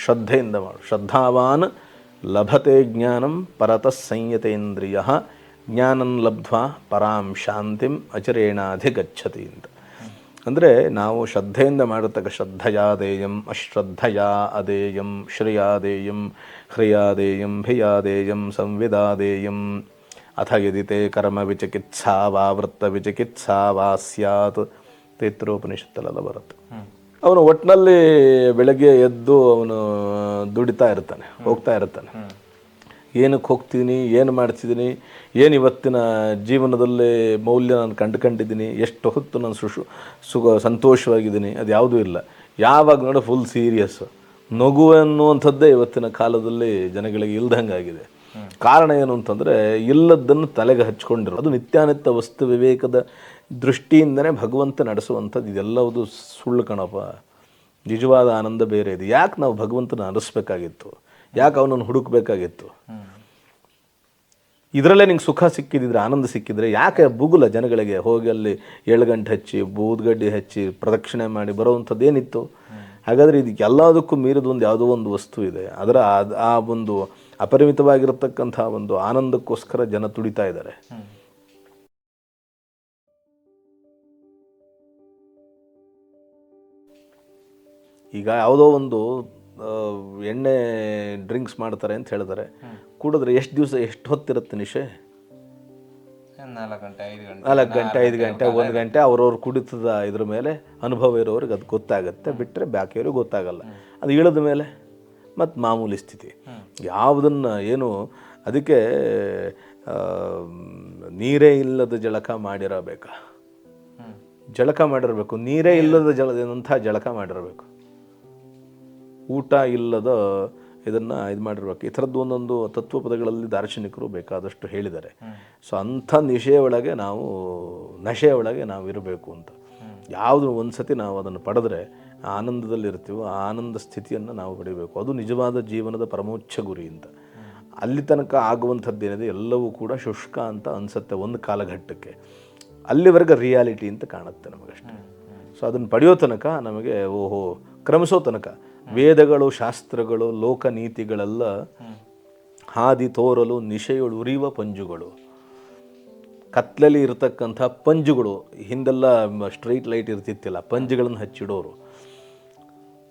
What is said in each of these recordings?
ಶ್ರದ್ಧೆಯಿಂದ ಮಾಡು. ಶ್ರದ್ಧಾವಾನ್ ಲಭತೆ ಜ್ಞಾನಂ ಪರತಃ ಸಂಯತೇಂದ್ರಿಯ ಜ್ಞಾನಂ ಲಬ್ಧ್ವಾ ಪರಾಂ ಶಾಂತಿಂ ಅಚಿರೇಣಾಧಿಗಚ್ಚತಿ ಅಂತ. ಅಂದರೆ ನಾವು ಶ್ರದ್ಧೆಯಿಂದ ಮಾಡತಕ್ಕ ಶ್ರದ್ಧಯಾದೇಯಂ ಅಶ್ರದ್ಧಯಾ ಅದೇಯಂ ಶ್ರೇಯಾದೇಯಂ ಹ್ರಿಯಾದೇಯಂ ಭಿಯಾದೇಯಂ ಸಂವಿದಾದೇಯಂ ಅಥ ಯದಿತೆ ಕರ್ಮ ವಿಚಿಕಿತ್ಸಾ ವಾ ವೃತ್ತ ವಿಚಿಕಿತ್ಸಾ ವಾ ಸ್ಯಾತ್ ತೈತ್ರೋಪನಿಷತ್ತಲ್ಲೆಲ್ಲ ಬರುತ್ತೆ. ಅವನು ಒಟ್ಟಿನಲ್ಲಿ ಬೆಳಗ್ಗೆ ಎದ್ದು ಅವನು ದುಡಿತಾ ಇರ್ತಾನೆ, ಹೋಗ್ತಾ ಇರ್ತಾನೆ. ಏನಕ್ಕೆ ಹೋಗ್ತೀನಿ, ಏನು ಮಾಡ್ತಿದ್ದೀನಿ, ಏನು ಇವತ್ತಿನ ಜೀವನದಲ್ಲಿ ಮೌಲ್ಯ ನಾನು ಕಂಡುಕೊಂಡಿದ್ದೀನಿ, ಎಷ್ಟು ಹೊತ್ತು ನಾನು ಸಂತೋಷವಾಗಿದ್ದೀನಿ, ಅದು ಯಾವುದೂ ಇಲ್ಲ. ಯಾವಾಗ ನೋಡೋ ಫುಲ್ ಸೀರಿಯಸ್. ನಗು ಅನ್ನುವಂಥದ್ದೇ ಇವತ್ತಿನ ಕಾಲದಲ್ಲಿ ಜನಗಳಿಗೆ ಇಲ್ದಂಗಾಗಿದೆ. ಕಾರಣ ಏನು ಅಂತಂದರೆ ಇಲ್ಲದನ್ನು ತಲೆಗೆ ಹಚ್ಕೊಂಡಿರೋ. ಅದು ನಿತ್ಯಾನಿತ್ಯ ವಸ್ತು ವಿವೇಕದ ದೃಷ್ಟಿಯಿಂದನೇ ಭಗವಂತ ನಡೆಸುವಂಥದ್ದು. ಇದೆಲ್ಲವುದು ಸುಳ್ಳು ಕಣಪ್ಪ. ನಿಜವಾದ ಆನಂದ ಬೇರೆ ಇದೆ. ಯಾಕೆ ನಾವು ಭಗವಂತನ ಅನಿಸ್ಬೇಕಾಗಿತ್ತು? ಯಾಕೆ ಅವನನ್ನು ಹುಡುಕಬೇಕಾಗಿತ್ತು? ಇದರಲ್ಲೇ ನಿಂಗೆ ಸುಖ ಸಿಕ್ಕಿದ್ರೆ, ಆನಂದ ಸಿಕ್ಕಿದ್ರೆ ಯಾಕೆ ಬುಗುಲ ಜನಗಳಿಗೆ ಹೋಗಿ ಅಲ್ಲಿ ಎಳ್ಗಂಟು ಹಚ್ಚಿ ಬೂದ್ಗಡ್ಡಿ ಹಚ್ಚಿ ಪ್ರದಕ್ಷಿಣೆ ಮಾಡಿ ಬರೋವಂಥದ್ದು ಏನಿತ್ತು? ಹಾಗಾದರೆ ಇದಕ್ಕೆ ಎಲ್ಲದಕ್ಕೂ ಮೀರಿದ ಯಾವುದೋ ಒಂದು ವಸ್ತು ಇದೆ. ಅದರ ಆ ಒಂದು ಅಪರಿಮಿತವಾಗಿರತಕ್ಕಂಥ ಒಂದು ಆನಂದಕ್ಕೋಸ್ಕರ ಜನ ತುಡಿತಾ ಇದ್ದಾರೆ. ಈಗ ಯಾವುದೋ ಒಂದು ಎಣ್ಣೆ ಡ್ರಿಂಕ್ಸ್ ಮಾಡ್ತಾರೆ ಅಂತ ಹೇಳಿದ್ರೆ, ಕುಡಿದ್ರೆ ಎಷ್ಟು ದಿವಸ ಎಷ್ಟು ಹೊತ್ತಿರುತ್ತೆ ನಿಶೆ? 4 ಗಂಟೆ 5 ಗಂಟೆ 1 ಗಂಟೆ ಅವ್ರವ್ರು ಕುಡಿತದ ಇದ್ರ ಮೇಲೆ ಅನುಭವ ಇರೋರಿಗೆ ಅದು ಗೊತ್ತಾಗುತ್ತೆ. ಬಿಟ್ಟರೆ ಬಾಕಿಯವ್ರಿಗೆ ಗೊತ್ತಾಗಲ್ಲ. ಅದು ಇಳಿದ ಮೇಲೆ ಮತ್ತು ಮಾಮೂಲಿ ಸ್ಥಿತಿ. ಯಾವುದನ್ನು ಏನು ಅದಕ್ಕೆ ನೀರೇ ಇಲ್ಲದ ಜಳಕ ಮಾಡಿರಬೇಕಾ? ಜಳಕ ಮಾಡಿರಬೇಕು. ನೀರೇ ಇಲ್ಲದ ಜಳದಂಥ ಜಳಕ ಮಾಡಿರಬೇಕು. ಊಟ ಇಲ್ಲದ ಇದನ್ನು ಇದು ಮಾಡಿರ್ಬೇಕು. ಈ ಥರದ್ದು ಒಂದೊಂದು ತತ್ವಪದಗಳಲ್ಲಿ ದಾರ್ಶನಿಕರು ಬೇಕಾದಷ್ಟು ಹೇಳಿದ್ದಾರೆ. ಸೊ ಅಂಥ ನಶೆಯ ಒಳಗೆ ನಾವು ಇರಬೇಕು ಅಂತ. ಯಾವುದು ಒಂದು ಸತಿ ನಾವು ಅದನ್ನು ಪಡೆದ್ರೆ ಆನಂದದಲ್ಲಿರ್ತೀವೋ ಆ ಆನಂದ ಸ್ಥಿತಿಯನ್ನು ನಾವು ಪಡಿಬೇಕು. ಅದು ನಿಜವಾದ ಜೀವನದ ಪರಮೋಚ್ಚ ಗುರಿ ಅಂತ. ಅಲ್ಲಿ ತನಕ ಆಗುವಂಥದ್ದೇನಿದೆ ಎಲ್ಲವೂ ಕೂಡ ಶುಷ್ಕ ಅಂತ ಅನಿಸುತ್ತೆ ಒಂದು ಕಾಲಘಟ್ಟಕ್ಕೆ. ಅಲ್ಲಿವರೆಗೆ ರಿಯಾಲಿಟಿ ಅಂತ ಕಾಣುತ್ತೆ ನಮಗಷ್ಟೇ. ಸೊ ಅದನ್ನು ಪಡೆಯೋ ತನಕ ನಮಗೆ ಕ್ರಮಿಸೋ ತನಕ ವೇದಗಳು ಶಾಸ್ತ್ರಗಳು ಲೋಕನೀತಿಗಳೆಲ್ಲ ಹಾದಿ ತೋರಲು ನಿಶೆಯೊಳು ಉರಿಯುವ ಪಂಜುಗಳು. ಕತ್ಲಲ್ಲಿ ಇರತಕ್ಕಂಥ ಪಂಜುಗಳು. ಹಿಂದೆಲ್ಲ ಸ್ಟ್ರೈಟ್ ಲೈಟ್ ಇರ್ತಿತ್ತಿಲ್ಲ, ಪಂಜುಗಳನ್ನು ಹಚ್ಚಿಡೋರು.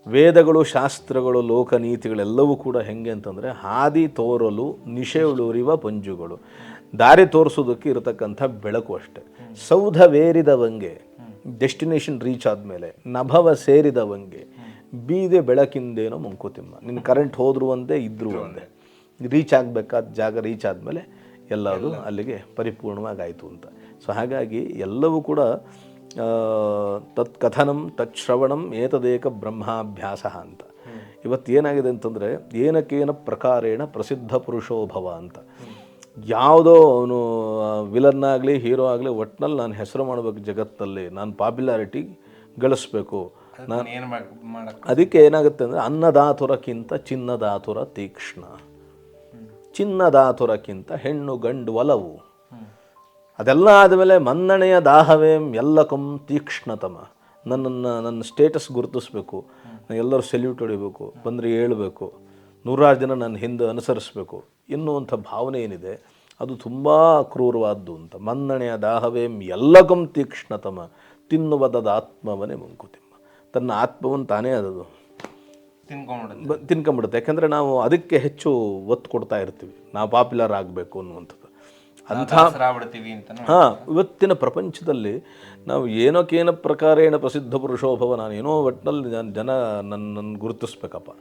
ವೇದಗಳು ಶಾಸ್ತ್ರಗಳು ಲೋಕನೀತಿಗಳೆಲ್ಲವೂ ಕೂಡ ಹೆಂಗೆ ಅಂತಂದರೆ ಹಾದಿ ತೋರಲು ನಿಶೆಯೊಳು ಉರಿಯುವ ಪಂಜುಗಳು. ದಾರಿ ತೋರಿಸೋದಕ್ಕೆ ಇರತಕ್ಕಂಥ ಬೆಳಕು ಅಷ್ಟೆ. ಸೌಧವೇರಿದವಂಗೆ ಡೆಸ್ಟಿನೇಷನ್ ರೀಚ್ ಆದಮೇಲೆ ನಭವ ಸೇರಿದವಂಗೆ ಬೀದೆ ಬೆಳಕಿಂದೇನೋ ಮಂಕುತಿಮ್ಮ. ನಿನ್ನ ಕರೆಂಟ್ ಹೋದ್ರು ಒಂದೇ ಇದ್ರೂ ಒಂದೇ. ರೀಚ್ ಆಗಬೇಕಾದ ಜಾಗ ರೀಚ್ ಆದಮೇಲೆ ಎಲ್ಲರೂ ಅಲ್ಲಿಗೆ ಪರಿಪೂರ್ಣವಾಗಾಯಿತು ಅಂತ. ಸೊ ಹಾಗಾಗಿ ಎಲ್ಲವೂ ಕೂಡ ತತ್ಕಥನಂ ತತ್ಶ್ರವಣಂ ಏತದೇಕ ಬ್ರಹ್ಮಾಭ್ಯಾಸ ಅಂತ. ಇವತ್ತು ಏನಾಗಿದೆ ಅಂತಂದರೆ ಏನಕ್ಕೇನ ಪ್ರಕಾರೇಣ ಪ್ರಸಿದ್ಧ ಪುರುಷೋಭವ ಅಂತ. ಯಾವುದೋ ಅವನು ವಿಲನ್ ಆಗಲಿ ಹೀರೋ ಆಗಲಿ ಒಟ್ಟಿನಲ್ಲಿ ನಾನು ಹೆಸರು ಮಾಡಬೇಕು ಜಗತ್ತಲ್ಲಿ, ನಾನು ಪಾಪ್ಯುಲಾರಿಟಿ ಗಳಿಸ್ಬೇಕು. ಅದಕ್ಕೆ ಏನಾಗುತ್ತೆ ಅಂದರೆ ಅನ್ನದಾತುರಕ್ಕಿಂತ ಚಿನ್ನದಾತುರ ತೀಕ್ಷ್ಣ, ಚಿನ್ನದಾತುರಕ್ಕಿಂತ ಹೆಣ್ಣು ಗಂಡು ಒಲವು. ಅದೆಲ್ಲ ಆದಮೇಲೆ ಮನ್ನಣೆಯ ದಾಹವೇ ಎಲ್ಲಕಂ ತೀಕ್ಷ್ಣತಮ. ನನ್ನ ಸ್ಟೇಟಸ್ ಗುರುತಿಸ್ಬೇಕು, ಎಲ್ಲರೂ ಸೆಲ್ಯೂಟ್ ಹೊಡಿಬೇಕು, ಬಂದರೆ ಹೇಳ್ಬೇಕು, 100 ಜನ ನನ್ನ ಹಿಂದೆ ಅನುಸರಿಸಬೇಕು ಎನ್ನುವಂಥ ಭಾವನೆ ಏನಿದೆ ಅದು ತುಂಬ ಕ್ರೂರವಾದ್ದು ಅಂತ. ಮನ್ನಣೆಯ ದಾಹವೇ ಎಲ್ಲಕಂ ತೀಕ್ಷ್ಣತಮ ತಿನ್ನುವುದದ ಆತ್ಮವನೇ ಮಂಕುತಿಮ್ಮ. ತನ್ನ ಆತ್ಮವನ್ನು ತಾನೇ ಅದದು ತಿನ್ಕೊಂಬಿಡುತ್ತೆ. ಯಾಕೆಂದರೆ ನಾವು ಅದಕ್ಕೆ ಹೆಚ್ಚು ಒತ್ತು ಕೊಡ್ತಾ ಇರ್ತೀವಿ, ನಾವು ಪಾಪ್ಯುಲರ್ ಆಗಬೇಕು ಅನ್ನುವಂಥದ್ದು. ಅಂಥ ಇವತ್ತಿನ ಪ್ರಪಂಚದಲ್ಲಿ ನಾವು ಏನೋಕೇನ ಪ್ರಕಾರೇಣ ಪ್ರಸಿದ್ಧ ಪುರುಷೋಭವ, ನಾನು ಏನೋ ಒಟ್ಟಿನಲ್ಲಿ ಜನ ನನ್ನನ್ನು ಗುರುತಿಸ್ಬೇಕಪ್ಪ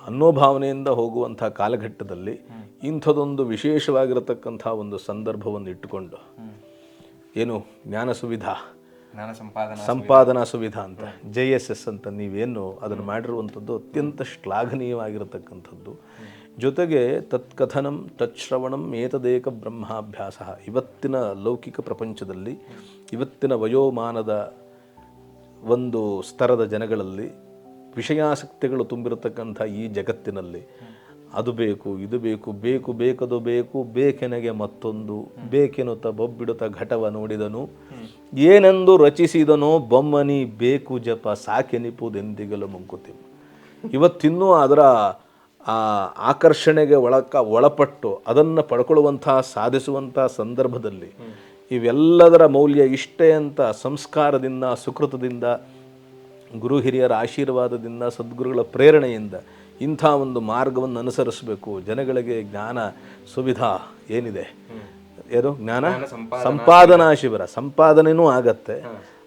ಅನ್ನೋ ಭಾವನೆಯಿಂದ ಹೋಗುವಂಥ ಕಾಲಘಟ್ಟದಲ್ಲಿ ಇಂಥದೊಂದು ವಿಶೇಷವಾಗಿರತಕ್ಕಂಥ ಒಂದು ಸಂದರ್ಭವನ್ನು ಇಟ್ಟುಕೊಂಡು ಏನು ಜ್ಞಾನ ಸುವಿಧಾ ಸಂಪಾದನಾ ಸುವಿಧಾ ಅಂತ JSS ಅಂತ ನೀವೇನು ಅದನ್ನು ಮಾಡಿರುವಂಥದ್ದು ಅತ್ಯಂತ ಶ್ಲಾಘನೀಯವಾಗಿರತಕ್ಕಂಥದ್ದು. ಜೊತೆಗೆ ತತ್ಕಥನಂ ತತ್ಶ್ರವಣಂ ಏತದೇಕ ಬ್ರಹ್ಮಾಭ್ಯಾಸ. ಇವತ್ತಿನ ಲೌಕಿಕ ಪ್ರಪಂಚದಲ್ಲಿ ಇವತ್ತಿನ ವಯೋಮಾನದ ಒಂದು ಸ್ತರದ ಜನಗಳಲ್ಲಿ ವಿಷಯಾಸಕ್ತಿಗಳು ತುಂಬಿರತಕ್ಕಂಥ ಈ ಜಗತ್ತಿನಲ್ಲಿ ಅದು ಬೇಕು ಇದು ಬೇಕು, ಬೇಕು ಬೇಕದು ಬೇಕು, ಬೇಕೆನಗೆ ಮತ್ತೊಂದು, ಬೇಕೆನ್ನುತ್ತ ಬೊಬ್ಬಿಡುತ್ತ ಘಟವ ನೋಡಿದನು, ಏನೆಂದು ರಚಿಸಿದನೋ ಬೊಮ್ಮನಿ ಬೇಕು ಜಪ ಸಾಕೆನಿಪುದೆಂದಿಗಲು ಮಂಕುತಿಮ್ಮ. ಇವತ್ತಿನ್ನೂ ಅದರ ಆ ಆಕರ್ಷಣೆಗೆ ಒಳಪಟ್ಟು ಅದನ್ನು ಪಡ್ಕೊಳ್ಳುವಂತಹ ಸಾಧಿಸುವಂಥ ಸಂದರ್ಭದಲ್ಲಿ ಇವೆಲ್ಲದರ ಮೌಲ್ಯ ಇಷ್ಟೇ ಅಂತ ಸಂಸ್ಕಾರದಿಂದ ಸುಕೃತದಿಂದ ಗುರು ಹಿರಿಯರ ಆಶೀರ್ವಾದದಿಂದ ಸದ್ಗುರುಗಳ ಪ್ರೇರಣೆಯಿಂದ ಇಂಥ ಒಂದು ಮಾರ್ಗವನ್ನು ಅನುಸರಿಸಬೇಕು. ಜನಗಳಿಗೆ ಜ್ಞಾನ ಸುವಿಧಾ ಏನಿದೆ ಏನು ಜ್ಞಾನ ಸಂಪಾದನಾ ಶಿಬಿರ ಸಂಪಾದನೆಯೂ ಆಗತ್ತೆ,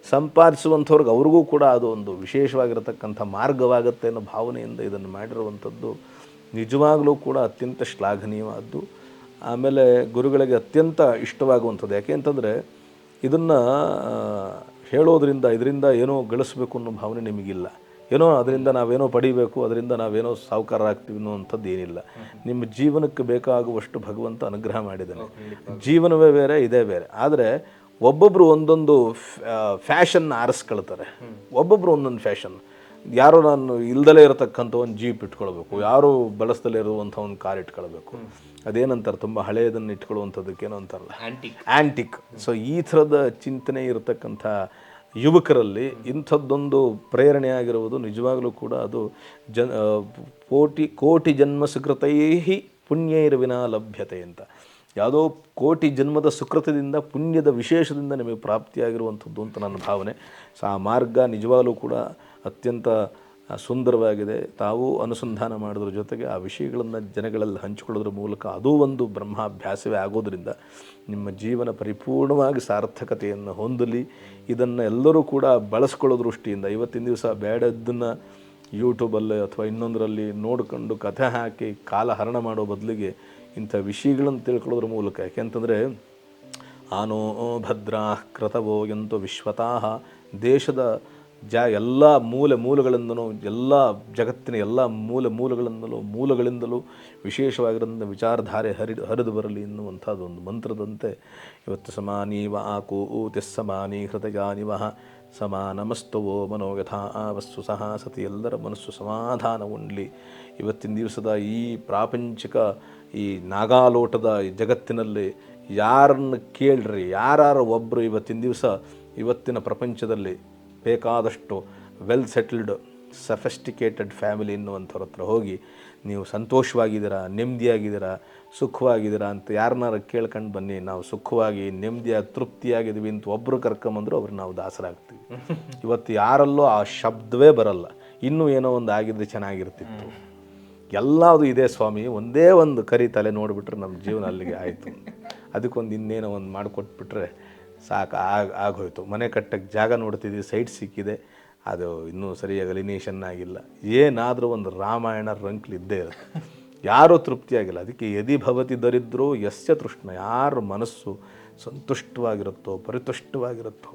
ಸಂಪಾದಿಸುವಂಥವ್ರಿಗೆ ಅವ್ರಿಗೂ ಕೂಡ ಅದು ಒಂದು ವಿಶೇಷವಾಗಿರತಕ್ಕಂಥ ಮಾರ್ಗವಾಗುತ್ತೆ ಅನ್ನೋ ಭಾವನೆಯಿಂದ ಇದನ್ನು ಮಾಡಿರುವಂಥದ್ದು ನಿಜವಾಗಲೂ ಕೂಡ ಅತ್ಯಂತ ಶ್ಲಾಘನೀಯವಾದ್ದು. ಆಮೇಲೆ ಗುರುಗಳಿಗೆ ಅತ್ಯಂತ ಇಷ್ಟವಾಗುವಂಥದ್ದು. ಯಾಕೆ ಅಂತಂದರೆ ಇದನ್ನು ಹೇಳೋದ್ರಿಂದ ಇದರಿಂದ ಏನೋ ಗಳಿಸ್ಬೇಕು ಅನ್ನೋ ಭಾವನೆ ನಿಮಗಿಲ್ಲ. ಏನೋ ಅದರಿಂದ ನಾವೇನೋ ಪಡಿಬೇಕು, ಅದರಿಂದ ನಾವೇನೋ ಸಾಹುಕಾರರಾಗ್ತೀವಿ ಅನ್ನೋವಂಥದ್ದು ಏನಿಲ್ಲ. ನಿಮ್ಮ ಜೀವನಕ್ಕೆ ಬೇಕಾಗುವಷ್ಟು ಭಗವಂತ ಅನುಗ್ರಹ ಮಾಡಿದ್ದಾನೆ. ಜೀವನವೇ ಬೇರೆ, ಇದೇ ಬೇರೆ. ಆದರೆ ಒಬ್ಬೊಬ್ಬರು ಒಂದೊಂದು ಫ್ಯಾಷನ್ನ ಆರಿಸ್ಕೊಳ್ತಾರೆ, ಒಬ್ಬೊಬ್ಬರು ಒಂದೊಂದು ಫ್ಯಾಷನ್. ಯಾರೋ ನಾನು ಇಲ್ದಲೇ ಇರತಕ್ಕಂಥ ಒಂದು ಜೀಪ್ ಇಟ್ಕೊಳ್ಬೇಕು, ಯಾರು ಬಳಸ್ದಲೇ ಇರುವಂಥ ಒಂದು ಕಾರ್ ಇಟ್ಕೊಳ್ಬೇಕು, ಅದೇನಂತಾರೆ ತುಂಬ ಹಳೆಯದನ್ನು ಇಟ್ಕೊಳ್ಳುವಂಥದ್ದಕ್ಕೇನೋ ಅಂತಾರಲ್ಲ ಆ್ಯಂಟಿಕ್. ಸೊ ಈ ಥರದ ಚಿಂತನೆ ಇರತಕ್ಕಂಥ ಯುವಕರಲ್ಲಿ ಇಂಥದ್ದೊಂದು ಪ್ರೇರಣೆ ಆಗಿರುವುದು ನಿಜವಾಗಲೂ ಕೂಡ ಅದು ಕೋಟಿ ಜನ್ಮ ಸುಕೃತೈಹಿ ಪುಣ್ಯೈರ್ವಿನ ಲಭ್ಯತೆ ಅಂತ. ಯಾವುದೋ ಕೋಟಿ ಜನ್ಮದ ಸುಕೃತದಿಂದ ಪುಣ್ಯದ ವಿಶೇಷದಿಂದ ನಿಮಗೆ ಪ್ರಾಪ್ತಿಯಾಗಿರುವಂಥದ್ದು ಅಂತ ನನ್ನ ಭಾವನೆ. ಸೊ ಆ ಮಾರ್ಗ ನಿಜವಾಗಲೂ ಕೂಡ ಅತ್ಯಂತ ಸುಂದರವಾಗಿದೆ. ತಾವು ಅನುಸಂಧಾನ ಮಾಡೋದ್ರ ಜೊತೆಗೆ ಆ ವಿಷಯಗಳನ್ನು ಜನಗಳಲ್ಲಿ ಹಂಚಿಕೊಳ್ಳೋದ್ರ ಮೂಲಕ ಅದೂ ಒಂದು ಬ್ರಹ್ಮಾಭ್ಯಾಸವೇ ಆಗೋದರಿಂದ ನಿಮ್ಮ ಜೀವನ ಪರಿಪೂರ್ಣವಾಗಿ ಸಾರ್ಥಕತೆಯನ್ನು ಹೊಂದಲಿ. ಇದನ್ನು ಎಲ್ಲರೂ ಕೂಡ ಬಳಸ್ಕೊಳ್ಳೋ ದೃಷ್ಟಿಯಿಂದ ಇವತ್ತಿನ ದಿವಸ ಬೇಡದ್ದನ್ನು ಯೂಟ್ಯೂಬಲ್ಲಿ ಅಥವಾ ಇನ್ನೊಂದರಲ್ಲಿ ನೋಡಿಕೊಂಡು ಕಥೆ ಹಾಕಿ ಕಾಲ ಹರಣ ಮಾಡೋ ಬದಲಿಗೆ ಇಂಥ ವಿಷಯಗಳನ್ನು ತಿಳ್ಕೊಳ್ಳೋದ್ರ ಮೂಲಕ, ಯಾಕೆಂತಂದರೆ ಆನೋ ಭದ್ರಾ ಕೃತವೋ ಎಂತೋ ವಿಶ್ವತಃ ದೇಶದ ಎಲ್ಲ ಮೂಲಗಳಿಂದಲೂ ಎಲ್ಲ ಜಗತ್ತಿನ ಎಲ್ಲ ಮೂಲಗಳಿಂದಲೂ ವಿಶೇಷವಾಗಿರೋದ್ರಿಂದ ವಿಚಾರಧಾರೆ ಹರಿದು ಬರಲಿ ಎನ್ನುವಂಥದ್ದು ಒಂದು ಮಂತ್ರದಂತೆ ಇವತ್ತು ಸಮಾನೀವ ಆಕೂತಿ ಸಮಾನಿ ಹೃದಯಾನಿವ ಸಮಾನಮಸ್ತವೋ ಮನೋಯಥಾ ವಸ್ತು ಸಹ ಸತಿ ಎಲ್ಲರ ಮನಸ್ಸು ಸಮಾಧಾನಗೊಂಡಲಿ. ಇವತ್ತಿನ ದಿವಸದ ಈ ಪ್ರಾಪಂಚಿಕ ಈ ನಾಗಾಲೋಟದ ಜಗತ್ತಿನಲ್ಲಿ ಯಾರನ್ನು ಕೇಳ್ರಿ, ಯಾರು ಒಬ್ಬರು ಇವತ್ತಿನ ದಿವಸ ಇವತ್ತಿನ ಪ್ರಪಂಚದಲ್ಲಿ ಬೇಕಾದಷ್ಟು ವೆಲ್ ಸೆಟಲ್ಡ್ ಸಫೆಸ್ಟಿಕೇಟೆಡ್ ಫ್ಯಾಮಿಲಿ ಎನ್ನುವಂಥವ್ರ ಹತ್ರ ಹೋಗಿ ನೀವು ಸಂತೋಷವಾಗಿದ್ದೀರಾ, ನೆಮ್ಮದಿಯಾಗಿದ್ದೀರಾ, ಸುಖವಾಗಿದ್ದೀರಾ ಅಂತ ಯಾರನ್ನಾರು ಕೇಳ್ಕೊಂಡು ಬನ್ನಿ. ನಾವು ಸುಖವಾಗಿ ನೆಮ್ಮದಿಯಾಗಿ ತೃಪ್ತಿಯಾಗಿದ್ದೀವಿ ಅಂತ ಒಬ್ಬರು ಕರ್ಕೊಂಬಂದ್ರು ಅವ್ರಿಗೆ ನಾವು ದಾಸರಾಗ್ತೀವಿ. ಇವತ್ತು ಯಾರಲ್ಲೋ ಆ ಶಬ್ದವೇ ಬರಲ್ಲ. ಇನ್ನೂ ಏನೋ ಒಂದು ಆಗಿದ್ರೆ ಚೆನ್ನಾಗಿರ್ತಿತ್ತು. ಎಲ್ಲದು ಇದೆ ಸ್ವಾಮಿ, ಒಂದೇ ಒಂದು ಕರಿ ತಲೆ ನೋಡಿಬಿಟ್ರೆ ನಮ್ಮ ಜೀವನ ಅಲ್ಲಿಗೆ ಆಯಿತು. ಅದಕ್ಕೊಂದು ಇನ್ನೇನೋ ಒಂದು ಮಾಡಿಕೊಟ್ಬಿಟ್ರೆ ಸಾಕು, ಆಗೋಯ್ತು. ಮನೆ ಕಟ್ಟಕ್ಕೆ ಜಾಗ ನೋಡ್ತಿದ್ದೀವಿ, ಸೈಟ್ ಸಿಕ್ಕಿದೆ, ಅದು ಇನ್ನೂ ಸರಿಯಾಗಿ ಅಲಿನೇಷನ್ ಆಗಿಲ್ಲ. ಏನಾದರೂ ಒಂದು ರಾಮಾಯಣ ರಂಕ್ಲಿದ್ದೇ ಇರುತ್ತೆ. ಯಾರೂ ತೃಪ್ತಿಯಾಗಿಲ್ಲ. ಅದಕ್ಕೆ ಯದಿ ಭವತಿ ದರಿದ್ರೋ ಯಸ್ಯ ತೃಷ್ಣ, ಯಾರ ಮನಸ್ಸು ಸಂತುಷ್ಟವಾಗಿರುತ್ತೋ ಪರಿತುಷ್ಟವಾಗಿರುತ್ತೋ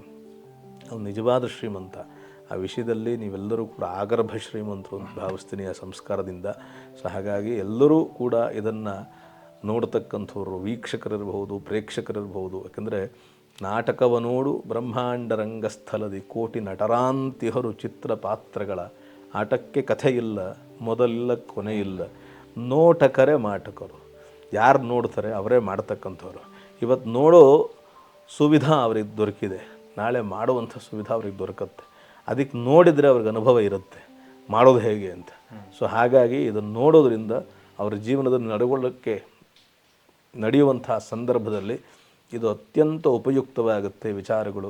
ಅವ್ನು ನಿಜವಾದ ಶ್ರೀಮಂತ. ಆ ವಿಷಯದಲ್ಲಿ ನೀವೆಲ್ಲರೂ ಕೂಡ ಆಗರ್ಭ ಶ್ರೀಮಂತರು ಅಂತ ಭಾವಿಸ್ತೀನಿ ಆ ಸಂಸ್ಕಾರದಿಂದ. ಸೊ ಹಾಗಾಗಿ ಎಲ್ಲರೂ ಕೂಡ ಇದನ್ನು ನೋಡ್ತಕ್ಕಂಥವ್ರು ವೀಕ್ಷಕರಿರ್ಬಹುದು, ಪ್ರೇಕ್ಷಕರಿರ್ಬಹುದು. ಯಾಕೆಂದರೆ ನಾಟಕವ ನೋಡು ಬ್ರಹ್ಮಾಂಡ ರಂಗಸ್ಥಳದಿ ಕೋಟಿ ನಟರಾಂತಿಹರು ಚಿತ್ರ ಪಾತ್ರಗಳ ಆಟಕ್ಕೆ ಕಥೆ ಇಲ್ಲ, ಮೊದಲಿಲ್ಲ ಕೊನೆಯಿಲ್ಲ, ನೋಟಕರೇ ಮಾಟಕರು. ಯಾರು ನೋಡ್ತಾರೆ ಅವರೇ ಮಾಡ್ತಕ್ಕಂಥವ್ರು. ಇವತ್ತು ನೋಡೋ ಸುವಿಧಾ ಅವ್ರಿಗೆ ದೊರಕಿದೆ, ನಾಳೆ ಮಾಡುವಂಥ ಸುವಿಧಾ ಅವ್ರಿಗೆ ದೊರಕತ್ತೆ. ಅದಕ್ಕೆ ನೋಡಿದರೆ ಅವ್ರಿಗೆ ಅನುಭವ ಇರುತ್ತೆ ಮಾಡೋದು ಹೇಗೆ ಅಂತ. ಸೊ ಹಾಗಾಗಿ ಇದನ್ನು ನೋಡೋದ್ರಿಂದ ಅವ್ರ ಜೀವನದಲ್ಲಿ ನಡೆಯುವಂಥ ಸಂದರ್ಭದಲ್ಲಿ ಇದು ಅತ್ಯಂತ ಉಪಯುಕ್ತವಾಗುತ್ತೆ ವಿಚಾರಗಳು.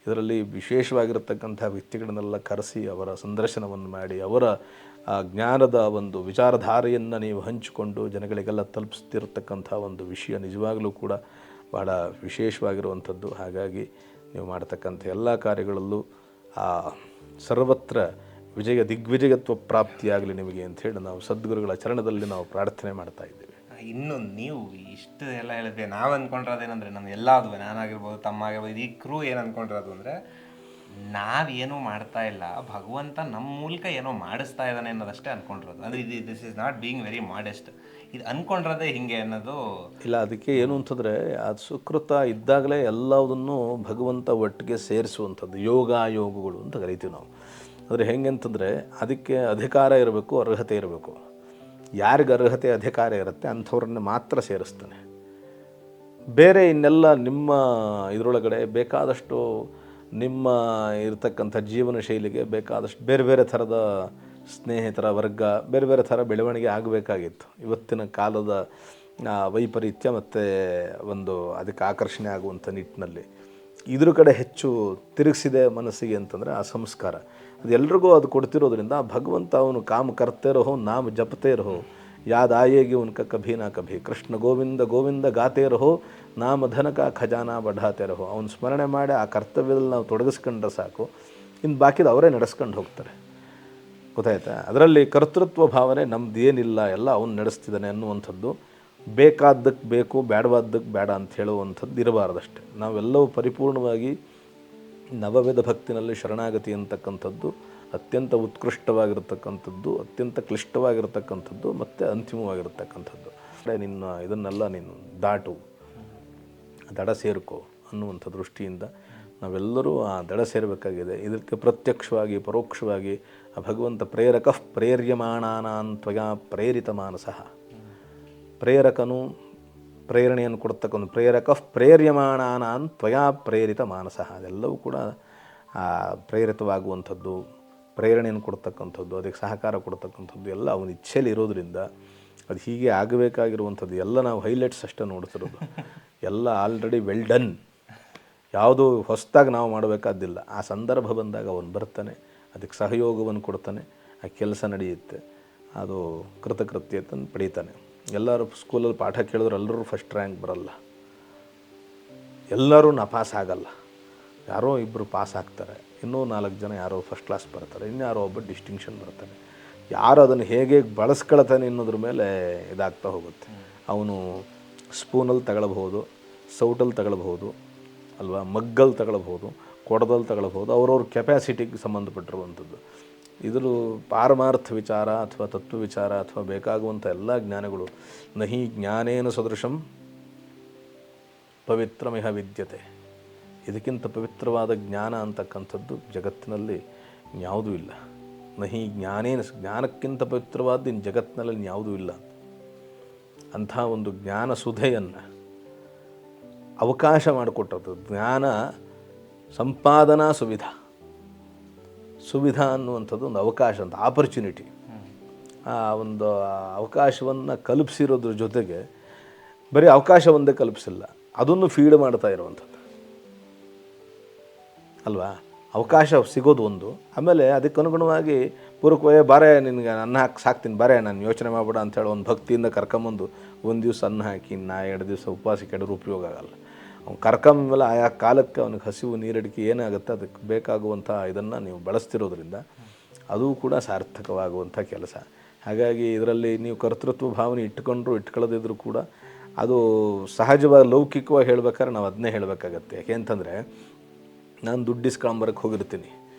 ಇದರಲ್ಲಿ ವಿಶೇಷವಾಗಿರತಕ್ಕಂಥ ವ್ಯಕ್ತಿಗಳನ್ನೆಲ್ಲ ಕರೆಸಿ ಅವರ ಸಂದರ್ಶನವನ್ನು ಮಾಡಿ ಅವರ ಜ್ಞಾನದ ಒಂದು ವಿಚಾರಧಾರೆಯನ್ನು ನೀವು ಹಂಚಿಕೊಂಡು ಜನಗಳಿಗೆಲ್ಲ ತಲುಪಿಸ್ತಿರತಕ್ಕಂಥ ಒಂದು ವಿಷಯ ನಿಜವಾಗಲೂ ಕೂಡ ಭಾಳ ವಿಶೇಷವಾಗಿರುವಂಥದ್ದು. ಹಾಗಾಗಿ ನೀವು ಮಾಡ್ತಕ್ಕಂಥ ಎಲ್ಲ ಕಾರ್ಯಗಳಲ್ಲೂ ಸರ್ವತ್ರ ದಿಗ್ವಿಜಯತ್ವ ಪ್ರಾಪ್ತಿಯಾಗಲಿ ನಿಮಗೆ ಅಂಥೇಳಿ ನಾವು ಸದ್ಗುರುಗಳ ಚರಣದಲ್ಲಿ ನಾವು ಪ್ರಾರ್ಥನೆ ಮಾಡ್ತಾ ಇದ್ದೀವಿ. ಇನ್ನು ನೀವು ಇಷ್ಟು ಎಲ್ಲ ಹೇಳಿದ್ವಿ. ನಾವು ಅಂದ್ಕೊಂಡಿರೋದೇನಂದ್ರೆ ನಮ್ಮ ಎಲ್ಲಾದ್ವು ನಾನಾಗಿರ್ಬೋದು, ತಮ್ಮ ಆಗಿರ್ಬೋದು, ಈ ಕ್ರೂ ಏನು ಅಂದ್ಕೊಂಡಿರೋದು ಅಂದರೆ ನಾವೇನೂ ಮಾಡ್ತಾ ಇಲ್ಲ, ಭಗವಂತ ನಮ್ಮ ಮೂಲಕ ಏನೋ ಮಾಡಿಸ್ತಾ ಇದ್ದಾನೆ ಅನ್ನೋದಷ್ಟೇ ಅಂದ್ಕೊಂಡಿರೋದು. ಅಂದರೆ this is not being very modest. ಇದು ಅಂದ್ಕೊಂಡಿರೋದೇ ಹಿಂಗೆ ಅನ್ನೋದು ಇಲ್ಲ. ಅದಕ್ಕೆ ಏನು ಅಂತಂದರೆ ಅದು ಸುಕೃತ ಇದ್ದಾಗಲೇ ಎಲ್ಲದನ್ನು ಭಗವಂತ ಒಟ್ಟಿಗೆ ಸೇರಿಸುವಂಥದ್ದು ಯೋಗಗಳು ಅಂತ ಕರಿತೀವಿ ನಾವು. ಅಂದರೆ ಹೆಂಗೆ ಅಂತಂದರೆ ಅದಕ್ಕೆ ಅಧಿಕಾರ ಇರಬೇಕು, ಅರ್ಹತೆ ಇರಬೇಕು. ಯಾರಿಗೆ ಅರ್ಹತೆ ಅಧಿಕಾರ ಇರುತ್ತೆ ಅಂಥವ್ರನ್ನ ಮಾತ್ರ ಸೇರಿಸ್ತಾನೆ. ಬೇರೆ ಇನ್ನೆಲ್ಲ ನಿಮ್ಮ ಇದರೊಳಗಡೆ ಬೇಕಾದಷ್ಟು ನಿಮ್ಮ ಇರತಕ್ಕಂಥ ಜೀವನ ಶೈಲಿಗೆ ಬೇಕಾದಷ್ಟು ಬೇರೆ ಬೇರೆ ಥರದ ಸ್ನೇಹಿತರ ವರ್ಗ ಬೇರೆ ಬೇರೆ ಥರ ಬೆಳವಣಿಗೆ ಆಗಬೇಕಾಗಿತ್ತು. ಇವತ್ತಿನ ಕಾಲದ ವೈಪರೀತ್ಯ ಮತ್ತು ಒಂದು ಅದಕ್ಕೆ ಆಕರ್ಷಣೆ ಆಗುವಂಥ ನಿಟ್ಟಿನಲ್ಲಿ ಇದ್ರ ಕಡೆ ಹೆಚ್ಚು ತಿರುಗಿಸಿದೆ ಮನಸ್ಸಿಗೆ ಅಂತಂದರೆ ಆ ಸಂಸ್ಕಾರ ಅದು ಎಲ್ರಿಗೂ ಅದು ಕೊಡ್ತಿರೋದ್ರಿಂದ ಭಗವಂತ ಅವನು ಕಾಮ ಕರ್ತೆ ರಹೋ ನಾಮ ಜಪತೆ ರಹೋ ಯಾದ್ ಆಯೇಗಿ ಉನ್ಕ ಕಭಿ ನಾ ಕಭಿ ಕೃಷ್ಣ ಗೋವಿಂದ ಗೋವಿಂದ ಗಾತೆ ರಹೋ ನಾಮ ಧನಕ ಖಜಾನಾ ಬಢಾತೆ ರಹೋ ಅವನು ಸ್ಮರಣೆ ಮಾಡಿ ಆ ಕರ್ತವ್ಯದಲ್ಲಿ ನಾವು ತೊಡಗಿಸ್ಕೊಂಡ್ರೆ ಸಾಕು, ಇನ್ನು ಬಾಕಿದ ಅವರೇ ನಡೆಸ್ಕೊಂಡು ಹೋಗ್ತಾರೆ. ಗೊತ್ತಾಯ್ತಾ? ಅದರಲ್ಲಿ ಕರ್ತೃತ್ವ ಭಾವನೆ ನಮ್ದು ಏನಿಲ್ಲ, ಎಲ್ಲ ಅವನು ನಡೆಸ್ತಿದ್ದಾನೆ ಅನ್ನುವಂಥದ್ದು, ಬೇಕಾದ್ದಕ್ಕೆ ಬೇಕು ಬೇಡವಾದ್ದಕ್ಕೆ ಬೇಡ ಅಂತ ಹೇಳುವಂಥದ್ದು ಇರಬಾರ್ದಷ್ಟೆ. ನಾವೆಲ್ಲವೂ ಪರಿಪೂರ್ಣವಾಗಿ ನವವಿಧ ಭಕ್ತಿನಲ್ಲಿ ಶರಣಾಗತಿ ಅಂತಕ್ಕಂಥದ್ದು ಅತ್ಯಂತ ಉತ್ಕೃಷ್ಟವಾಗಿರ್ತಕ್ಕಂಥದ್ದು, ಅತ್ಯಂತ ಕ್ಲಿಷ್ಟವಾಗಿರ್ತಕ್ಕಂಥದ್ದು ಮತ್ತು ಅಂತಿಮವಾಗಿರ್ತಕ್ಕಂಥದ್ದು. ನಿನ್ನ ಇದನ್ನೆಲ್ಲ ನೀನು ದಾಟು, ದಡ ಸೇರ್ಕೋ ಅನ್ನುವಂಥ ದೃಷ್ಟಿಯಿಂದ ನಾವೆಲ್ಲರೂ ಆ ದಡ ಸೇರಬೇಕಾಗಿದೆ. ಇದಕ್ಕೆ ಪ್ರತ್ಯಕ್ಷವಾಗಿ ಪರೋಕ್ಷವಾಗಿ ಆ ಭಗವಂತ ಪ್ರೇರಕಃ ಪ್ರೇರ್ಯಮಾಣಾನಾನ್ ತ್ವಯಾ ಪ್ರೇರಿತ ಮಾನಸಃ, ಪ್ರೇರಕನು ಪ್ರೇರಣೆಯನ್ನು ಕೊಡ್ತಕ್ಕಂಥ ಪ್ರೇರಕಃ ಪ್ರೇರ್ಯಮಾಣಾನಾನ್ ತ್ವಯಾ ಪ್ರೇರಿತ ಮಾನಸಃ, ಅದೆಲ್ಲವೂ ಕೂಡ ಪ್ರೇರಿತವಾಗುವಂಥದ್ದು, ಪ್ರೇರಣೆಯನ್ನು ಕೊಡ್ತಕ್ಕಂಥದ್ದು, ಅದಕ್ಕೆ ಸಹಕಾರ ಕೊಡ್ತಕ್ಕಂಥದ್ದು ಎಲ್ಲ ಅವನ ಇಚ್ಛೆಯಲ್ಲಿ ಇರೋದರಿಂದ ಅದು ಹೀಗೆ ಆಗಬೇಕಾಗಿರುವಂಥದ್ದು. ಎಲ್ಲ ನಾವು ಹೈಲೈಟ್ಸ್ ಅಷ್ಟೇ ನೋಡ್ತಿರೋದು, ಎಲ್ಲ ಆಲ್ರೆಡಿ ವೆಲ್ ಡನ್. ಯಾವುದೂ ಹೊಸದಾಗಿ ನಾವು ಮಾಡಬೇಕಾದ್ದಿಲ್ಲ. ಆ ಸಂದರ್ಭ ಬಂದಾಗ ಅವನು ಬರ್ತಾನೆ, ಅದಕ್ಕೆ ಸಹಯೋಗವನ್ನು ಕೊಡ್ತಾನೆ, ಆ ಕೆಲಸ ನಡೆಯುತ್ತೆ, ಅದು ಕೃತಕೃತ್ಯತೆಯನ್ನು ಪಡೀತಾನೆ. ಎಲ್ಲರೂ ಸ್ಕೂಲಲ್ಲಿ ಪಾಠ ಕೇಳಿದ್ರು ಎಲ್ಲರೂ ಫಸ್ಟ್ ರ್ಯಾಂಕ್ ಬರಲ್ಲ, ಎಲ್ಲರೂ ಪಾಸ್ ಆಗಲ್ಲ, ಯಾರೋ ಇಬ್ಬರು ಪಾಸ್ ಆಗ್ತಾರೆ, ಇನ್ನೂ 4 ಜನ ಯಾರೋ ಫಸ್ಟ್ ಕ್ಲಾಸ್ ಬರ್ತಾರೆ, ಇನ್ಯಾರೋ ಒಬ್ಬ ಡಿಸ್ಟಿಂಕ್ಷನ್ ಬರ್ತಾನೆ. ಯಾರು ಅದನ್ನು ಹೇಗೆ ಬಳಸ್ಕೊಳ್ತಾನೆ ಅನ್ನೋದ್ರ ಮೇಲೆ ಇದಾಗ್ತಾ ಹೋಗುತ್ತೆ. ಅವನು ಸ್ಪೂನಲ್ಲಿ ತಗೊಳ್ಬಹುದು, ಸೌಟಲ್ಲಿ ತಗೊಳ್ಬಹುದು ಅಲ್ವಾ, ಮಗ್ಗಲ್ಲಿ ತಗೊಳ್ಬಹುದು, ಕೊಡದಲ್ಲಿ ತಗೊಳ್ಬಹುದು, ಅವ್ರವ್ರ ಕೆಪ್ಯಾಸಿಟಿಗೆ ಸಂಬಂಧಪಟ್ಟಿರುವಂಥದ್ದು. ಇದ್ರ ಪಾರಮಾರ್ಥ ವಿಚಾರ ಅಥವಾ ತತ್ವ ವಿಚಾರ ಅಥವಾ ಬೇಕಾಗುವಂಥ ಎಲ್ಲ ಜ್ಞಾನಗಳು ನಹಿ ಜ್ಞಾನೇನ ಸದೃಶಂ ಪವಿತ್ರಮಿಹ ವಿದ್ಯತೆ, ಇದಕ್ಕಿಂತ ಪವಿತ್ರವಾದ ಜ್ಞಾನ ಅಂತಕ್ಕಂಥದ್ದು ಜಗತ್ತಿನಲ್ಲಿ ಯಾವುದೂ ಇಲ್ಲ. ನಹಿ ಜ್ಞಾನೇನ, ಜ್ಞಾನಕ್ಕಿಂತ ಪವಿತ್ರವಾದ ಇನ್ನು ಜಗತ್ತಿನಲ್ಲಿ ಯಾವುದೂ ಇಲ್ಲ. ಅಂಥ ಒಂದು ಜ್ಞಾನ ಸುಧೆಯನ್ನು ಅವಕಾಶ ಮಾಡಿಕೊಟ್ಟದ್ದು. ಜ್ಞಾನ ಸಂಪಾದನಾ ಸುವಿಧಾ ಅನ್ನುವಂಥದ್ದು ಒಂದು ಅವಕಾಶ ಅಂತ, ಆಪರ್ಚುನಿಟಿ. ಆ ಒಂದು ಅವಕಾಶವನ್ನು ಕಲ್ಪಿಸಿರೋದ್ರ ಜೊತೆಗೆ ಬರೀ ಅವಕಾಶ ಒಂದೇ ಕಲ್ಪಿಸಿಲ್ಲ, ಅದನ್ನು ಫೀಡ್ ಮಾಡ್ತಾ ಇರುವಂಥದ್ದು ಅಲ್ವಾ. ಅವಕಾಶ ಸಿಗೋದು ಒಂದು, ಆಮೇಲೆ ಅದಕ್ಕೆ ಅನುಗುಣವಾಗಿ ಪೂರ್ವಕವೇ ಬಾರೆ ನಿನಗೆ ಅನ್ನ ಹಾಕಿ ಸಾಕ್ತೀನಿ ಬಾರೆ ನಾನು ಯೋಚನೆ ಮಾಡ್ಬೇಡ ಅಂಥೇಳಿ ಒಂದು ಭಕ್ತಿಯಿಂದ ಕರ್ಕೊಂಬಂದು ಒಂದು ದಿವಸ ಅನ್ನ ಹಾಕಿ 2 ದಿವಸ ಉಪವಾಸ ಕೆಡೋರು ಉಪಯೋಗ ಆಗಲ್ಲ. ಅವ್ನು ಕರ್ಕೊಂಬಲ್ಲ ಆಯಾ ಕಾಲಕ್ಕೆ ಅವನಿಗೆ ಹಸಿವು ನೀರಡಿಕೆ ಏನಾಗುತ್ತೆ ಅದಕ್ಕೆ ಬೇಕಾಗುವಂಥ ಇದನ್ನು ನೀವು ಬಳಸ್ತಿರೋದ್ರಿಂದ ಅದು ಕೂಡ ಸಾರ್ಥಕವಾಗುವಂಥ ಕೆಲಸ. ಹಾಗಾಗಿ ಇದರಲ್ಲಿ ನೀವು ಕರ್ತೃತ್ವ ಭಾವನೆ ಇಟ್ಕೊಳ್ಳೋದಿದ್ರು ಕೂಡ ಅದು ಸಹಜವಾಗಿ ಲೌಕಿಕವಾಗಿ ಹೇಳ್ಬೇಕಾದ್ರೆ ನಾವು ಅದನ್ನೇ ಹೇಳಬೇಕಾಗತ್ತೆ. ಯಾಕೆ ಅಂತಂದರೆ ನಾನು ದುಡ್ಡು ಇಸ್ಕೊಂಬರಕ್ಕೆ ಹೋಗಿರ್ತೀನಿ,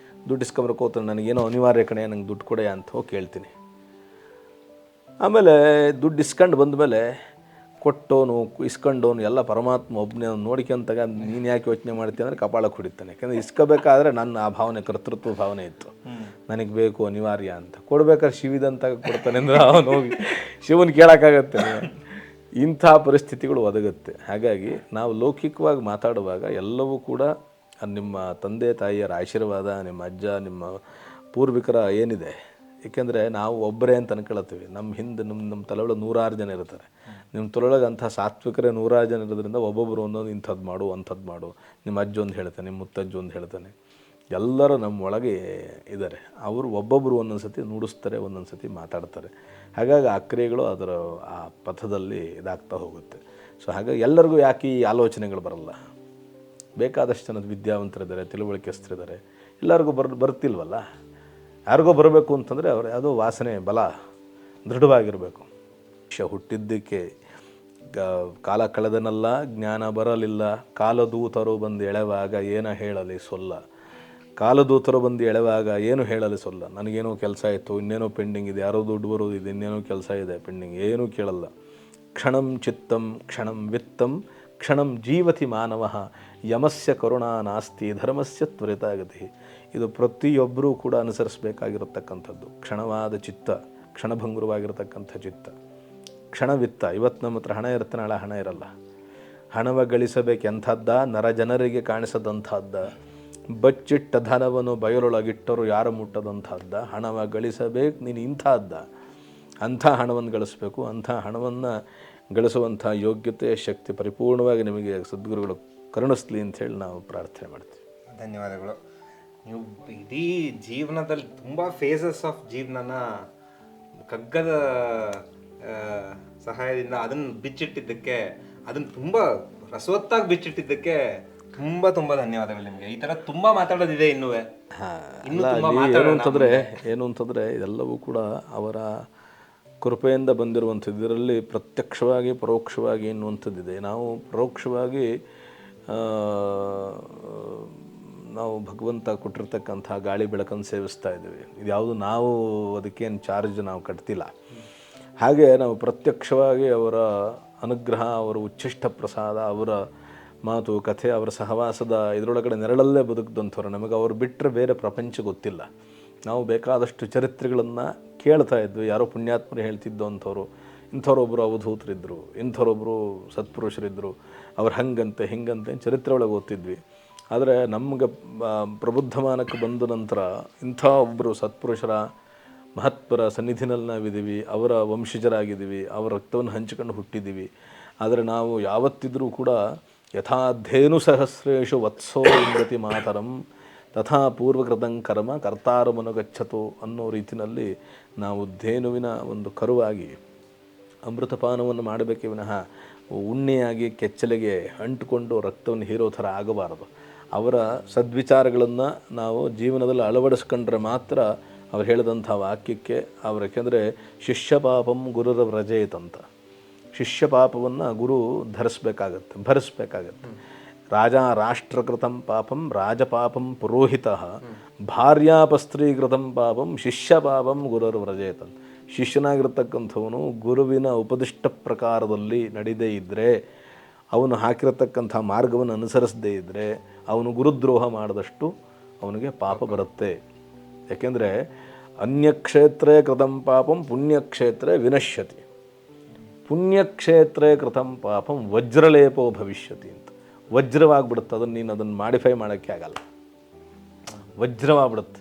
ದುಡ್ಡು ಇಸ್ಕೊಂಬರಕ್ಕೆ ಹೋಗ್ತಾನೆ, ನನಗೇನೋ ಅನಿವಾರ್ಯ ಕಣೆ ನಂಗೆ ದುಡ್ಡು ಕೊಡೆ ಅಂತ ಹೋಗಿ ಕೇಳ್ತೀನಿ. ಆಮೇಲೆ ದುಡ್ಡು ಇಸ್ಕೊಂಡು ಬಂದಮೇಲೆ ಕೊಟ್ಟೋನು ಇಸ್ಕೊಂಡೋನು ಎಲ್ಲ ಪರಮಾತ್ಮ ಒಬ್ಬನೇ ನೋಡ್ಕೊಂತಾಗ ನೀನು ಯಾಕೆ ಯೋಚನೆ ಮಾಡ್ತೀನಿ ಅಂದರೆ ಕಪಾಳಕ್ಕೆ ಹೊಡಿತಾನೆ. ಯಾಕೆಂದರೆ ಇಸ್ಕೋಬೇಕಾದ್ರೆ ನನ್ನ ಆ ಭಾವನೆ ಕರ್ತೃತ್ವ ಭಾವನೆ ಇತ್ತು, ನನಗೆ ಬೇಕು ಅನಿವಾರ್ಯ ಅಂತ. ಕೊಡ್ಬೇಕಾದ್ರೆ ಶಿವಿದಂತ ಕೊಡ್ತಾನೆ ಅಂದರೆ ಅವನು ಹೋಗಿ ಶಿವನ ಕೇಳೋಕ್ಕಾಗತ್ತೆ. ಇಂಥ ಪರಿಸ್ಥಿತಿಗಳು ಒದಗುತ್ತೆ. ಹಾಗಾಗಿ ನಾವು ಲೌಕಿಕವಾಗಿ ಮಾತಾಡುವಾಗ ಎಲ್ಲವೂ ಕೂಡ ನಿಮ್ಮ ತಂದೆ ತಾಯಿಯರ ಆಶೀರ್ವಾದ, ನಿಮ್ಮ ಅಜ್ಜ, ನಿಮ್ಮ ಪೂರ್ವಿಕರ ಏನಿದೆ. ಏಕೆಂದರೆ ನಾವು ಒಬ್ಬರೇ ಅಂತ ಅನ್ಕೊಳ್ತೀವಿ, ನಮ್ಮ ಹಿಂದೆ ನಮ್ಮ ತಲೆಯೊಳಗೆ 100 ಜನ ಇರ್ತಾರೆ. ನಿಮ್ಮ ತಲೆಯೊಳಗೆ ಅಂಥ ಸಾತ್ವಿಕರೇ 100 ಜನ ಇರೋದ್ರಿಂದ ಒಬ್ಬೊಬ್ಬರು ಒಂದೊಂದು ಇಂಥದ್ದು ಮಾಡು ಅಂಥದ್ದು ಮಾಡು, ನಿಮ್ಮ ಅಜ್ಜ ಒಂದು ಹೇಳ್ತಾನೆ, ನಿಮ್ಮ ಮುತ್ತಜ್ಜ ಒಂದು ಹೇಳ್ತಾನೆ, ಎಲ್ಲರೂ ನಮ್ಮ ಒಳಗೆ ಇದ್ದಾರೆ. ಅವರು ಒಬ್ಬೊಬ್ಬರು ಒಂದೊಂದು ಸತಿ ನುಡಿಸ್ತಾರೆ, ಒಂದೊಂದು ಸತಿ ಮಾತಾಡ್ತಾರೆ. ಹಾಗಾಗಿ ಆ ಕ್ರಿಯೆಗಳು ಅದರ ಆ ಪಥದಲ್ಲಿ ಇದಾಗ್ತಾ ಹೋಗುತ್ತೆ. ಸೊ ಹಾಗಾಗಿ ಎಲ್ಲರಿಗೂ ಯಾಕೆ ಈ ಆಲೋಚನೆಗಳು ಬರಲ್ಲ? ಬೇಕಾದಷ್ಟು ಜನದ ವಿದ್ಯಾವಂತರಿದ್ದಾರೆ, ತಿಳುವಳಿಕೆಸ್ಥರಿದ್ದಾರೆ, ಎಲ್ಲರಿಗೂ ಬರ್ತಿಲ್ವಲ್ಲ. ಯಾರಿಗೋ ಬರಬೇಕು ಅಂತಂದರೆ ಅವ್ರು ಯಾವುದೋ ವಾಸನೆ ಬಲ ದೃಢವಾಗಿರಬೇಕು. ಹುಟ್ಟಿದ್ದಕ್ಕೆ ಕಾಲ ಕಳೆದನಲ್ಲ, ಜ್ಞಾನ ಬರಲಿಲ್ಲ, ಕಾಲದೂತರು ಬಂದು ಎಳೆವಾಗ ಏನ ಹೇಳಲಿ ಸೊಲ್ಲ. ಕಾಲದೂತರು ಬಂದು ಎಳೆವಾಗ ಏನು ಹೇಳಲಿ ಸೊಲ್ಲ. ನನಗೇನೋ ಕೆಲಸ ಇತ್ತು, ಇನ್ನೇನೋ ಪೆಂಡಿಂಗ್ ಇದೆ, ಯಾರೋ ದುಡ್ಡು ಬರೋದಿದೆ, ಇನ್ನೇನೋ ಕೆಲಸ ಇದೆ ಪೆಂಡಿಂಗ್, ಏನೂ ಕೇಳಲ್ಲ. ಕ್ಷಣಂ ಚಿತ್ತಂ ಕ್ಷಣಂ ವಿತ್ತಂ ಕ್ಷಣಂ ಜೀವತಿ ಮಾನವ ಯಮಸ್ಯ ಕರುಣಾ ನಾಸ್ತಿ ಧರ್ಮಸ್ಯ ತ್ವರಿತಾಗತಿ. ಇದು ಪ್ರತಿಯೊಬ್ಬರೂ ಕೂಡ ಅನುಸರಿಸಬೇಕಾಗಿರತಕ್ಕಂಥದ್ದು. ಕ್ಷಣವಾದ ಚಿತ್ತ, ಕ್ಷಣಭಂಗುರವಾಗಿರತಕ್ಕಂಥ ಚಿತ್ತ, ಕ್ಷಣವಿತ್ತ. ಇವತ್ತು ನಮ್ಮ ಹತ್ರ ಹಣ ಇರುತ್ತೆ, ನಾಳೆ ಹಣ ಇರಲ್ಲ. ಹಣವ ಗಳಿಸಬೇಕೆಂಥದ್ದ, ನರ ಜನರಿಗೆ ಕಾಣಿಸದಂಥದ್ದ, ಬಚ್ಚಿಟ್ಟ ಧನವನ್ನು ಬಯಲೊಳಗಿಟ್ಟರು ಯಾರು ಮುಟ್ಟದಂಥದ್ದ, ಹಣವ ಗಳಿಸಬೇಕು ನೀನು ಇಂಥದ್ದ, ಅಂಥ ಹಣವನ್ನು ಗಳಿಸಬೇಕು, ಅಂಥ ಹಣವನ್ನು ಗಳಿಸುವಂಥ ಯೋಗ್ಯತೆ ಶಕ್ತಿ ಪರಿಪೂರ್ಣವಾಗಿ ನಿಮಗೆ ಸದ್ಗುರುಗಳು ಕರುಣಿಸ್ಲಿ ಅಂಥೇಳಿ ನಾವು ಪ್ರಾರ್ಥನೆ ಮಾಡ್ತೀವಿ. ಧನ್ಯವಾದಗಳು. ನೀವು ಇಡೀ ಜೀವನದಲ್ಲಿ ತುಂಬ ಫೇಸಸ್ ಆಫ್ ಜೀವನನ ಕಗ್ಗದ ಸಹಾಯದಿಂದ ಅದನ್ನು ಬಿಚ್ಚಿಟ್ಟಿದ್ದಕ್ಕೆ, ಅದನ್ನು ತುಂಬ ರಸವತ್ತಾಗಿ ಬಿಚ್ಚಿಟ್ಟಿದ್ದಕ್ಕೆ ತುಂಬ ತುಂಬ ಧನ್ಯವಾದಗಳು ನಿಮಗೆ. ಈ ಥರ ತುಂಬ ಮಾತಾಡೋದಿದೆ ಇನ್ನೂ. ಏನು ಅಂತಂದರೆ ಇದೆಲ್ಲವೂ ಕೂಡ ಅವರ ಕೃಪೆಯಿಂದ ಬಂದಿರುವಂಥದ್ದು. ಇದರಲ್ಲಿ ಪ್ರತ್ಯಕ್ಷವಾಗಿ ಪರೋಕ್ಷವಾಗಿ ಎನ್ನುವಂಥದ್ದಿದೆ. ನಾವು ಪರೋಕ್ಷವಾಗಿ ನಾವು ಭಗವಂತ ಕೊಟ್ಟಿರ್ತಕ್ಕಂಥ ಗಾಳಿ ಬೆಳಕನ್ನು ಸೇವಿಸ್ತಾ ಇದ್ದೀವಿ. ಇದ್ಯಾವುದು ನಾವು ಅದಕ್ಕೇನು ಚಾರ್ಜ್ ನಾವು ಕಟ್ತಿಲ್ಲ. ಹಾಗೆ ನಾವು ಪ್ರತ್ಯಕ್ಷವಾಗಿ ಅವರ ಅನುಗ್ರಹ, ಅವರ ಉಚ್ಛಿಷ್ಟ ಪ್ರಸಾದ, ಅವರ ಮಾತು ಕಥೆ, ಅವರ ಸಹವಾಸದ ಇದರೊಳಗಡೆ ನೆರಳಲ್ಲೇ ಬದುಕಿದಂಥವ್ರು. ನಮಗೆ ಅವ್ರು ಬಿಟ್ಟರೆ ಬೇರೆ ಪ್ರಪಂಚ ಗೊತ್ತಿಲ್ಲ. ನಾವು ಬೇಕಾದಷ್ಟು ಚರಿತ್ರೆಗಳನ್ನು ಕೇಳ್ತಾ ಇದ್ವಿ. ಯಾರೋ ಪುಣ್ಯಾತ್ಮರು ಹೇಳ್ತಿದ್ದು ಅಂಥವ್ರು, ಇಂಥವ್ರೊಬ್ಬರು ಅವಧೂತರಿದ್ದರು, ಇಂಥವ್ರೊಬ್ಬರು ಸತ್ಪುರುಷರಿದ್ದರು, ಅವ್ರು ಹಂಗಂತೆ ಹಿಂಗಂತೆ ಚರಿತ್ರೆ ಒಳಗೆ ಓದ್ತಿದ್ವಿ. ಆದರೆ ನಮಗೆ ಪ್ರಬುದ್ಧಮಾನಕ್ಕೆ ಬಂದ ನಂತರ ಇಂಥ ಒಬ್ಬರು ಸತ್ಪುರುಷರ ಮಹತ್ವರ ಸನ್ನಿಧಿನಲ್ಲಿ ನಾವಿದ್ದೀವಿ, ಅವರ ವಂಶಜರಾಗಿದ್ದೀವಿ, ಅವರ ರಕ್ತವನ್ನು ಹಂಚಿಕೊಂಡು ಹುಟ್ಟಿದ್ದೀವಿ. ಆದರೆ ನಾವು ಯಾವತ್ತಿದ್ರೂ ಕೂಡ ಯಥಾಧೇನು ಸಹಸ್ರೇಶು ವತ್ಸೋ ಇಂಗತಿ ಮಾತರಂ ತಥಾ ಪೂರ್ವಕೃತಂ ಕರ್ಮ ಕರ್ತಾರಮನುಗಚ್ಚತು ಅನ್ನೋ ರೀತಿಯಲ್ಲಿ ನಾವು ಧೇನುವಿನ ಒಂದು ಕರುವಾಗಿ ಅಮೃತಪಾನವನ್ನು ಮಾಡಬೇಕೇ ವಿನಃ ಉಣ್ಣೆಯಾಗಿ ಕೆಚ್ಚಲಿಗೆ ಅಂಟುಕೊಂಡು ರಕ್ತವನ್ನು ಹೀರೋ ಥರ ಆಗಬಾರದು. ಅವರ ಸದ್ವಿಚಾರಗಳನ್ನು ನಾವು ಜೀವನದಲ್ಲಿ ಅಳವಡಿಸ್ಕೊಂಡ್ರೆ ಮಾತ್ರ ಅವ್ರು ಹೇಳಿದಂಥ ವಾಕ್ಯಕ್ಕೆ ಅವರು, ಯಾಕೆಂದರೆ ಶಿಷ್ಯ ಪಾಪಂ ಗುರುರ ವ್ರಜೇತಂತ, ಶಿಷ್ಯ ಪಾಪವನ್ನು ಗುರು ಭರಿಸ್ಬೇಕಾಗತ್ತೆ. ರಾಷ್ಟ್ರಕೃತಂ ಪಾಪಂ ರಾಜಪಾಪಂ ಪುರೋಹಿತ, ಭಾರ್ಯಾಪಸ್ತ್ರೀಕೃತಂ ಪಾಪಂ ಶಿಷ್ಯ ಪಾಪಂ ಗುರುರ್ ವ್ರಜೇತಂತ. ಶಿಷ್ಯನಾಗಿರ್ತಕ್ಕಂಥವನು ಗುರುವಿನ ಉಪದಿಷ್ಟ ಪ್ರಕಾರದಲ್ಲಿ ನಡೆದೇ ಇದ್ದರೆ, ಅವನು ಹಾಕಿರತಕ್ಕಂಥ ಮಾರ್ಗವನ್ನು ಅನುಸರಿಸದೇ ಇದ್ದರೆ ಅವನು ಗುರುದ್ರೋಹ ಮಾಡಿದಷ್ಟು ಅವನಿಗೆ ಪಾಪ ಬರುತ್ತೆ. ಯಾಕೆಂದರೆ ಅನ್ಯಕ್ಷೇತ್ರೇ ಕೃತಂ ಪಾಪಂ ಪುಣ್ಯಕ್ಷೇತ್ರೇ ವಿನಶ್ಯತಿ, ಪುಣ್ಯಕ್ಷೇತ್ರೇ ಕೃತಂ ಪಾಪಂ ವಜ್ರಲೇಪೋ ಭವಿಷ್ಯತಿ ಅಂತ. ವಜ್ರವಾಗ್ಬಿಡುತ್ತೆ, ಅದನ್ನು ಮಾಡಿಫೈ ಮಾಡೋಕ್ಕೆ ಆಗಲ್ಲ, ವಜ್ರವಾಗ್ಬಿಡುತ್ತೆ.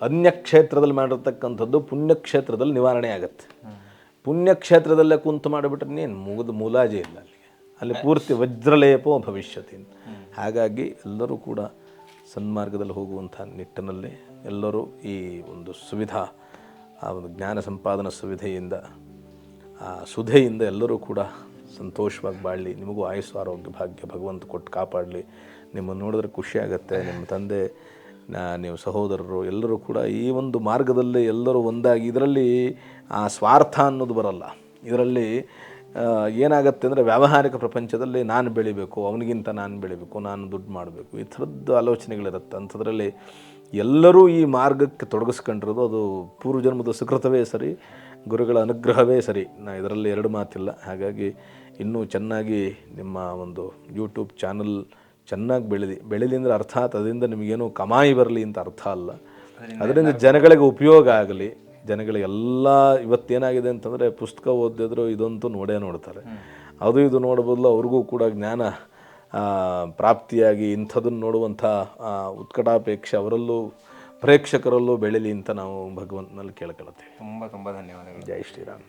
ಅನ್ಯಕ್ಷೇತ್ರದಲ್ಲಿ ಮಾಡಿರ್ತಕ್ಕಂಥದ್ದು ಪುಣ್ಯಕ್ಷೇತ್ರದಲ್ಲಿ ನಿವಾರಣೆ ಆಗುತ್ತೆ. ಪುಣ್ಯಕ್ಷೇತ್ರದಲ್ಲೇ ಕುಂತು ಮಾಡಿಬಿಟ್ರೆ ನೀನು ಮೂಲಾಜೆ ಇಲ್ಲ, ಅಲ್ಲಿ ಪೂರ್ತಿ ವಜ್ರಲೇಪೋ ಭವಿಷ್ಯತಿ ಅಂತ. ಹಾಗಾಗಿ ಎಲ್ಲರೂ ಕೂಡ ಸನ್ಮಾರ್ಗದಲ್ಲಿ ಹೋಗುವಂಥ ನಿಟ್ಟಿನಲ್ಲಿ ಎಲ್ಲರೂ ಈ ಒಂದು ಸುವಿಧಾ, ಆ ಒಂದು ಜ್ಞಾನ ಸಂಪಾದನಾ ಸುವಿಧೆಯಿಂದ, ಆ ಸುಧೆಯಿಂದ ಎಲ್ಲರೂ ಕೂಡ ಸಂತೋಷವಾಗಿ ಬಾಳಲಿ. ನಿಮಗೂ ಆಯುಸ್ಸು ಆರೋಗ್ಯ ಭಾಗ್ಯ ಭಗವಂತ ಕೊಟ್ಟು ಕಾಪಾಡಲಿ. ನಿಮ್ಮನ್ನು ನೋಡಿದ್ರೆ ಖುಷಿಯಾಗತ್ತೆ. ನಿಮ್ಮ ತಂದೆ, ನೀವು ಸಹೋದರರು ಎಲ್ಲರೂ ಕೂಡ ಈ ಒಂದು ಮಾರ್ಗದಲ್ಲಿ ಎಲ್ಲರೂ ಒಂದಾಗಿ, ಇದರಲ್ಲಿ ಆ ಸ್ವಾರ್ಥ ಅನ್ನೋದು ಬರಲ್ಲ. ಇದರಲ್ಲಿ ಏನಾಗುತ್ತೆ ಅಂದರೆ ವ್ಯಾವಹಾರಿಕ ಪ್ರಪಂಚದಲ್ಲಿ ನಾನು ಬೆಳಿಬೇಕು, ಅವನಿಗಿಂತ ನಾನು ಬೆಳಿಬೇಕು, ನಾನು ದುಡ್ಡು ಮಾಡಬೇಕು, ಈ ಥರದ್ದು ಆಲೋಚನೆಗಳಿರುತ್ತೆ. ಅಂಥದ್ರಲ್ಲಿ ಎಲ್ಲರೂ ಈ ಮಾರ್ಗಕ್ಕೆ ತೊಡಗಿಸ್ಕೊಂಡಿರೋದು ಅದು ಪೂರ್ವಜನ್ಮದ ಸುಕೃತವೇ ಸರಿ, ಗುರುಗಳ ಅನುಗ್ರಹವೇ ಸರಿ. ಇದರಲ್ಲಿ ಎರಡು ಮಾತಿಲ್ಲ. ಹಾಗಾಗಿ ಇನ್ನೂ ಚೆನ್ನಾಗಿ ನಿಮ್ಮ ಒಂದು ಯೂಟ್ಯೂಬ್ ಚಾನಲ್ ಚೆನ್ನಾಗಿ ಬೆಳೀಲಿ ಅಂದರೆ ಅರ್ಥಾತ್ ಅದರಿಂದ ನಿಮಗೇನು ಕಮಾಯಿ ಬರಲಿ ಅಂತ ಅರ್ಥ ಅಲ್ಲ. ಅದರಿಂದ ಜನಗಳಿಗೆ ಉಪಯೋಗ ಆಗಲಿ. ಜನಗಳಿಗೆಲ್ಲ ಇವತ್ತೇನಾಗಿದೆ ಅಂತಂದರೆ ಪುಸ್ತಕ ಓದಿದ್ರು ಇದಂತೂ ನೋಡ್ತಾರೆ. ಅದು ಇದು ನೋಡಬದಲು ಅವ್ರಿಗೂ ಕೂಡ ಜ್ಞಾನ ಪ್ರಾಪ್ತಿಯಾಗಿ ಇಂಥದನ್ನು ನೋಡುವಂಥ ಉತ್ಕಟಾಪೇಕ್ಷೆ ಅವರಲ್ಲೂ ಪ್ರೇಕ್ಷಕರಲ್ಲೂ ಬೆಳೀಲಿ ಅಂತ ನಾವು ಭಗವಂತನಲ್ಲಿ ಕೇಳ್ಕೊಳ್ತೇವೆ. ತುಂಬ ತುಂಬ ಧನ್ಯವಾದಗಳು. ಜೈ ಶ್ರೀರಾಮ್.